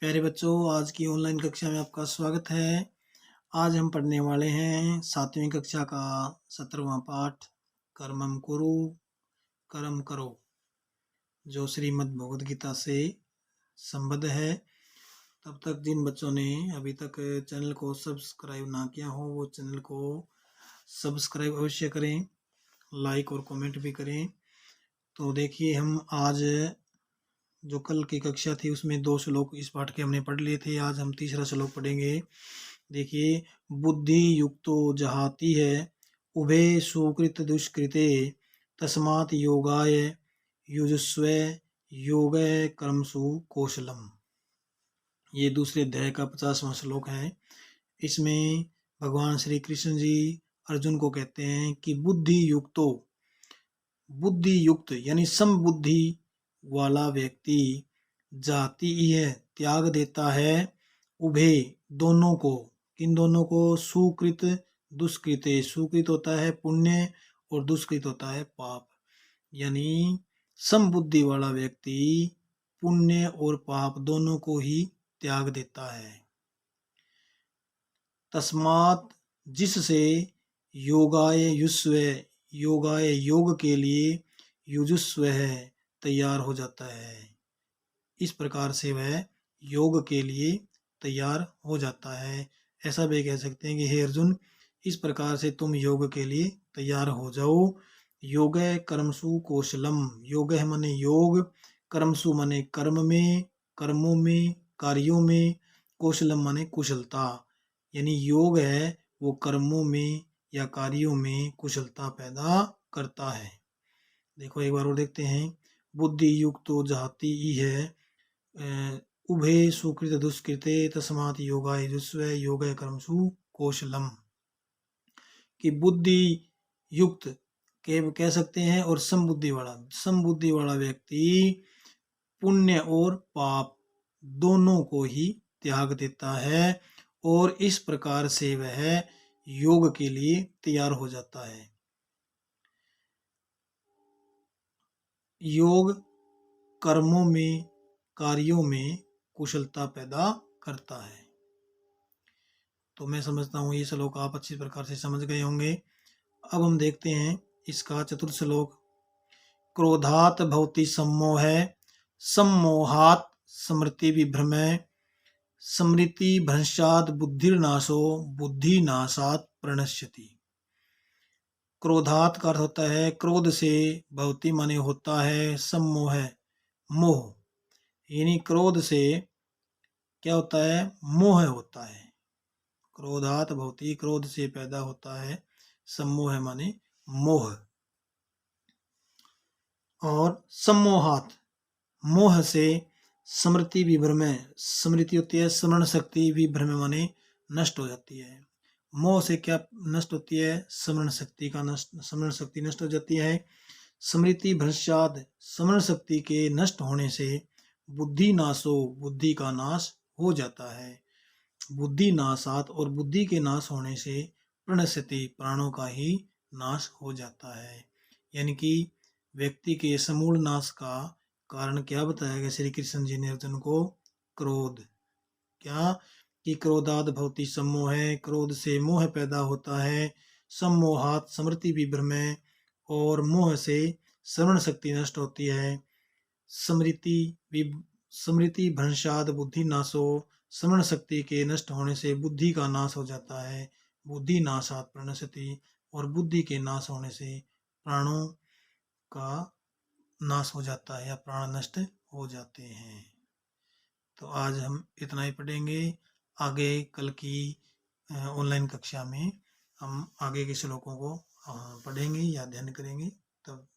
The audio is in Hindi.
प्यारे बच्चों, आज की ऑनलाइन कक्षा में आपका स्वागत है। आज हम पढ़ने वाले हैं 7वीं कक्षा का 17वां पाठ कर्मम कुरु कर्म करो, जो श्रीमद् भगवद गीता से संबद्ध है। तब तक जिन बच्चों ने अभी तक चैनल को सब्सक्राइब ना किया हो वो चैनल को सब्सक्राइब अवश्य करें, लाइक और कमेंट भी करें। तो देखिए, हम आज जो कल की कक्षा थी उसमें 2 श्लोक इस पाठ के हमने पढ़ लिए थे। आज हम तीसरा श्लोक पढ़ेंगे। देखिए, बुद्धि युक्तो जहाती है उभे सुकृत दुष्कृते तस्मात् योगाय युजुस्व योग कर्मसु कौशलम। ये दूसरे अध्याय का 50वां श्लोक है। इसमें भगवान श्री कृष्ण जी अर्जुन को कहते हैं कि बुद्धि युक्त यानी समबुद्धि वाला व्यक्ति जाति है, त्याग देता है, उभे दोनों को। किन दोनों को? सुकृत दुष्कृते। सुकृत होता है पुण्य और दुष्कृत होता है पाप। यानी समबुद्धि वाला व्यक्ति पुण्य और पाप दोनों को ही त्याग देता है। तस्मात् जिससे योगाय योग के लिए युजुस्व है तैयार हो जाता है। इस प्रकार से वह योग के लिए तैयार हो जाता है। ऐसा भी कह सकते हैं कि हे अर्जुन, इस प्रकार से तुम योग के लिए तैयार हो जाओ। योग कर्मसु कौशलम। योग है माने योग, कर्मसु माने कर्म में, कर्मों में, कार्यों में, कौशलम माने कुशलता। यानी योग है वो कर्मों में या कार्यों में कुशलता पैदा करता है। देखो एक बार और देखते हैं। बुद्धि युक्तो जहाती ही है उभे सुकृत दुष्कृते तस्मात् योगाय युज्स्व योग कर्मसु कौशलम। कि बुद्धि युक्त के कह सकते हैं और समबुद्धि वाला व्यक्ति पुण्य और पाप दोनों को ही त्याग देता है और इस प्रकार से वह योग के लिए तैयार हो जाता है। योग कर्मों में, कार्यों में कुशलता पैदा करता है। तो मैं समझता हूँ ये श्लोक आप अच्छी प्रकार से समझ गए होंगे। अब हम देखते हैं इसका चतुर्थ श्लोक। क्रोधात भवति सम्मोह, सम्मोहात स्मृति विभ्रमः, स्मृति भ्रंशात् बुद्धिर्नाशो, बुद्धिनाशात् प्रणश्यति। क्रोधात का अर्थ होता है क्रोध से, भवति माने होता है, सम्मोह मोह, यानी क्रोध से क्या होता है? मोह होता है। क्रोधात भवति, क्रोध से पैदा होता है, सम्मोह माने मोह। और सम्मोहात मोह से स्मृति विभ्रम, स्मृति होती है स्मरण शक्ति, विभ्रम माने नष्ट हो जाती है। मोह से क्या नष्ट होती है? स्मरण शक्ति नष्ट हो जाती है। स्मृति भ्रंशाद, स्मरण शक्ति के नष्ट होने से बुद्धि नाशो, बुद्धि का नाश हो जाता है। बुद्धि नाशात, और बुद्धि के नाश होने से प्रणश्यति, प्राणों का ही नाश हो जाता है। यानी कि व्यक्ति के समूल नाश का कारण क्या बताया गया श्री कृष्ण जी ने अर्जुन को? क्रोध। क्या? कि क्रोधाद भवति सम्मोह, क्रोध से मोह पैदा होता है। सम्मोहात स्मृति विभ्रम, और मोह से श्रवण शक्ति नष्ट होती है। स्मृति भ्रंशाद बुद्धि नाशो, श्रवण शक्ति के नष्ट होने से बुद्धि का नाश हो जाता है। बुद्धि नाशात प्रणश्यति, और बुद्धि के नाश होने से प्राणों का नाश हो जाता है या प्राण नष्ट हो जाते हैं। तो आज हम इतना ही पढ़ेंगे। आगे कल की ऑनलाइन कक्षा में हम आगे के श्लोकों को पढ़ेंगे या अध्ययन करेंगे। तब